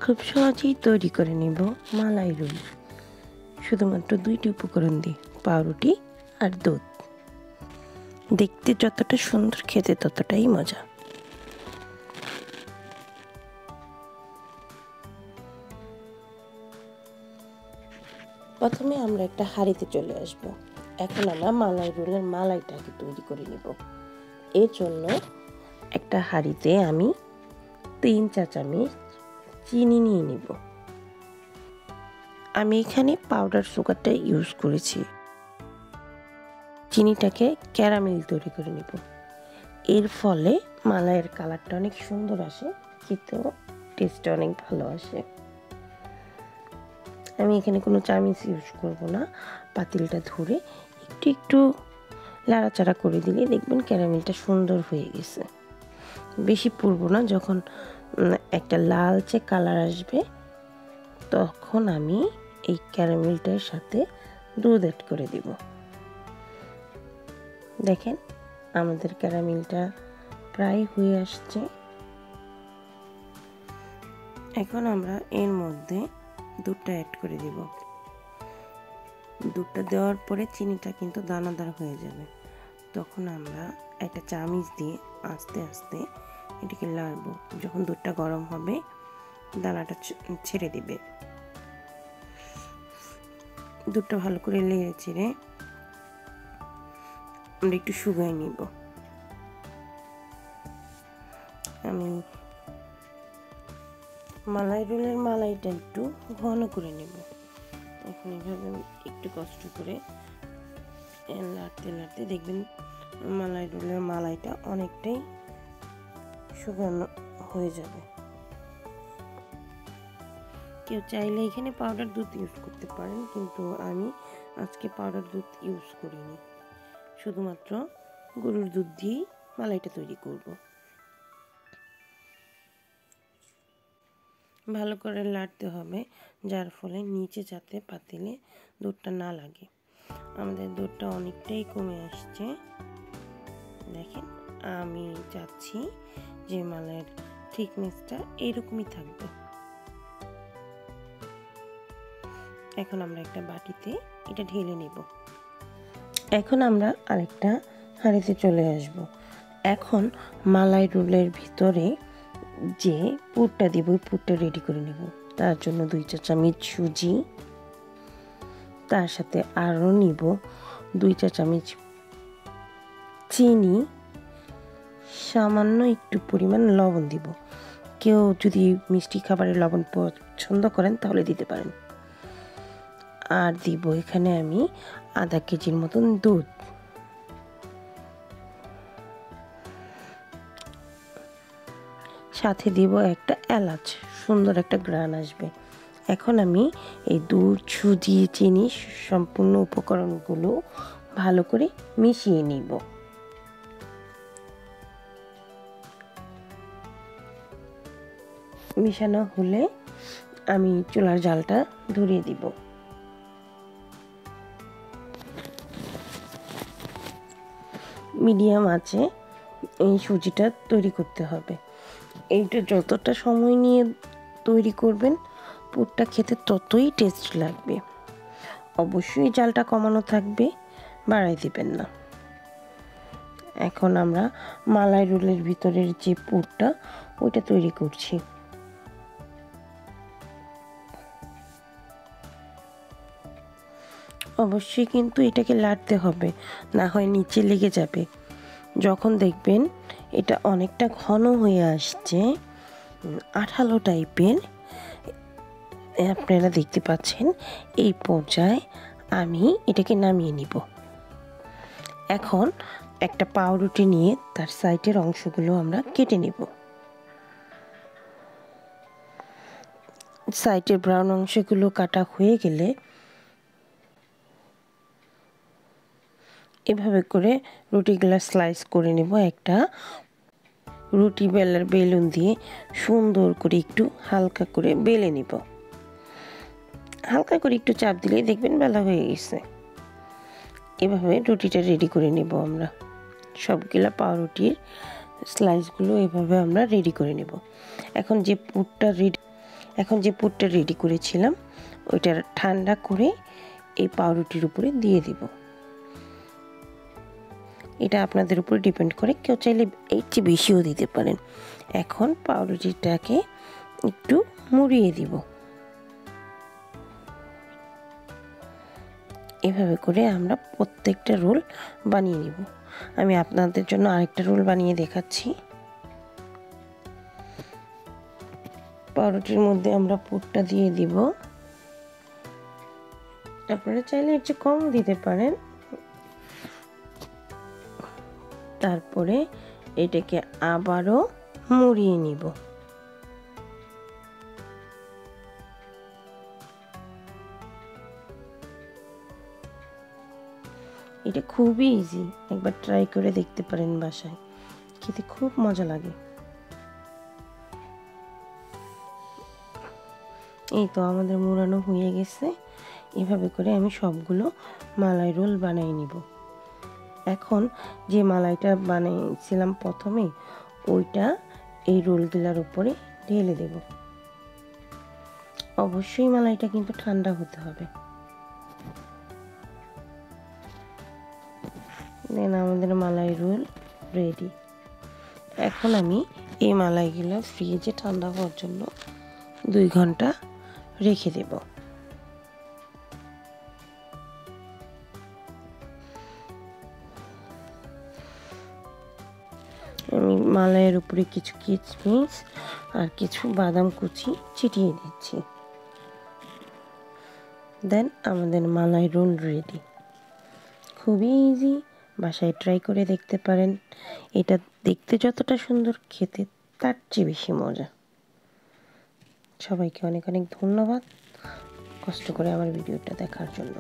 খুব সহজেই তৈরি করে নিব মালাই রোল, শুধুমাত্র 2টি উপকরণ দিয়ে, পাউরুটি আর দুধ। দেখতে যতটা সুন্দর, খেতে ততটাই মজা। প্রথমে আমরা একটা হাঁড়িতে চলে আসব। এখন আমরা মালাই রোলের মালাইটাকে তৈরি করে নেব। এর জন্য একটা হাঁড়িতে আমি 3 চা চামচ চিনি নিয়ে নিব। আমি এখানে পাউডার সুগারটা ইউজ করেছি। চিনিটাকে ক্যারামেল তৈরি করে নেব। এর ফলে মালাইয়ের কালারটা অনেক সুন্দর আসে, খেতেও টেস্টটা অনেক ভালো আসে। আমি এখানে কোনো চামচ ইউজ করব না। পাতিলটা ধরে একটু একটু লাড়াচাড়া করে দিলে দেখবেন ক্যারামেলটা সুন্দর হয়ে গেছে। বেশি পুড়ব না, যখন একটা লালচে কালার আসবে তখন আমি এই ক্যারামেলটার সাথে দুধ অ্যাড করে দিব। দেখেন আমাদের ক্যারামেলটা প্রায় হয়ে আসছে। এখন আমরা এর মধ্যে দুধটা অ্যাড করে দিব। দুধটা দেওয়ার পরে চিনিটা কিন্তু দানাদার হয়ে যাবে। তখন আমরা একটা চামচ দিয়ে আস্তে আস্তে এটাকে লাড়বো। যখন দুধটা গরম হবে দানাটা ছেড়ে দিবে। দুধটা ভালো করে নেড়ে চেড়ে আমরা একটু শুকাই নিব। আমি মালাই রোলের মালাইটা একটু ঘন করে নেব। এখন এইভাবে একটু কষ্ট করে লাড়তে লাড়তে দেখবেন মালাই রোলের মালাইটা অনেকটাই শুকানো হয়ে যাবে। কেউ চাইলে এখানে পাউডার দুধ ইউজ করতে পারেন, কিন্তু আমি আজকে পাউডার দুধ ইউজ করিনি, শুধুমাত্র গরুর দুধ দিয়েই মালাইটা তৈরি করব। ভালো করে লাড়তে হবে, যার ফলে নিচে যাতে পাতিলে দুধটা না লাগে। আমাদের দুধটা অনেকটাই কমে আসছে। দেখেন আমি চাচ্ছি যে মালাইয়ের থিকনেসটা এরকমই থাকবে। এখন আমরা একটা বাটিতে এটা ঢেলে নেব। এখন আমরা আরেকটা হাঁড়িতে চলে আসব। এখন মালাই রোলের ভিতরে যে পুরটা দিব ওই পুরটা রেডি করে নেব। তার জন্য 2 চা চামচ সুজি, তার সাথে আরও নিব 2 চা চামচ চিনি, সামান্য একটু পরিমাণ লবণ দিব। কেউ যদি মিষ্টি খাবারে লবণ পছন্দ করেন তাহলে দিতে পারেন। আর দিব এখানে আমি আধা কেজির মতন দুধ। সাথে দিব একটা এলাচ, সুন্দর একটা ঘ্রাণ আসবে। এখন আমি এই দুধ, সুজি, চিনি সম্পূর্ণ উপকরণগুলো ভালো করে মিশিয়ে নিব। মিশানো হলে আমি চুলার জালটা ধরিয়ে দিব। মিডিয়াম আঁচে এই সুজিটা তৈরি করতে হবে। এইটা যতটা সময় নিয়ে তৈরি করবেন পুরটা খেতে ততই টেস্ট লাগবে। অবশ্যই জালটা কমানো থাকবে, বাড়াই দিবেন না। এখন আমরা মালাই রোলের ভিতরের যে পুরটা ওইটা তৈরি করছি। অবশ্যই কিন্তু এটাকে লাড়তে হবে, না হয় নিচে লেগে যাবে। যখন দেখবেন এটা অনেকটা ঘন হয়ে আসছে, আঠালো টাইপের আপনারা দেখতে পাচ্ছেন, এই পর্যায়ে আমি এটাকে নামিয়ে নিব। এখন একটা পাউরুটি নিয়ে তার সাইডের অংশগুলো আমরা কেটে নেব। সাইডের ব্রাউন অংশগুলো কাটা হয়ে গেলে এভাবে করে রুটিগুলো স্লাইস করে নেব। একটা রুটি বেলার বেলুন দিয়ে সুন্দর করে একটু হালকা করে বেলে নিব। হালকা করে একটু চাপ দিলেই দেখবেন বেলা হয়ে গেছে। এভাবে রুটিটা রেডি করে নেব আমরা। সবগুলা পাউরুটির স্লাইসগুলো এভাবে আমরা রেডি করে নেব। এখন যে পুরটা রেডি, এখন যে পুরটা রেডি করেছিলাম ওইটা ঠান্ডা করে এই পাউরুটির উপরে দিয়ে দিব। এটা আপনাদের উপর ডিপেন্ড করে, কেউ চাইলে এর চেয়ে বেশিও দিতে পারেন। এখন পাউরুটিটাকে একটু মুড়িয়ে দিব। এভাবে করে আমরা প্রত্যেকটা রোল বানিয়ে নিব। আমি আপনাদের জন্য আরেকটা রোল বানিয়ে দেখাচ্ছি। পাউরুটির মধ্যে আমরা পুরটা দিয়ে দিব। আপনারা চাইলে একটু কম দিতে পারেন। তারপরে এটাকে আবারও মুড়িয়ে নিব। এটা খুবই ইজি, একবার ট্রাই করে দেখতে পারেন বাসায়, খেতে খুব মজা লাগে। এই তো আমাদের মোড়ানো হয়ে গেছে। এভাবে করে আমি সবগুলো মালাই রোল বানিয়ে নিব। এখন যে মালাইটা বানিয়েছিলাম প্রথমে, ওইটা এই রোলগুলোর উপরে ঢেলে দেব। অবশ্যই মালাইটা কিন্তু ঠান্ডা হতে হবে। দেন আমাদের মালাই রোল রেডি। এখন আমি এই মালাইগুলো ফ্রিজে ঠান্ডা হওয়ার জন্য 2 ঘন্টা রেখে দেব। আমি মালাইয়ের উপরে কিছু কিশমিশ আর কিছু বাদাম কুচি ছিটিয়ে দিচ্ছি। দেন আমাদের মালাই রোল রেডি। খুবই ইজি, বাসায় ট্রাই করে দেখতে পারেন। এটা দেখতে যতটা সুন্দর, খেতে তার চেয়ে বেশি মজা। সবাইকে অনেক অনেক ধন্যবাদ কষ্ট করে আমার ভিডিওটা দেখার জন্য।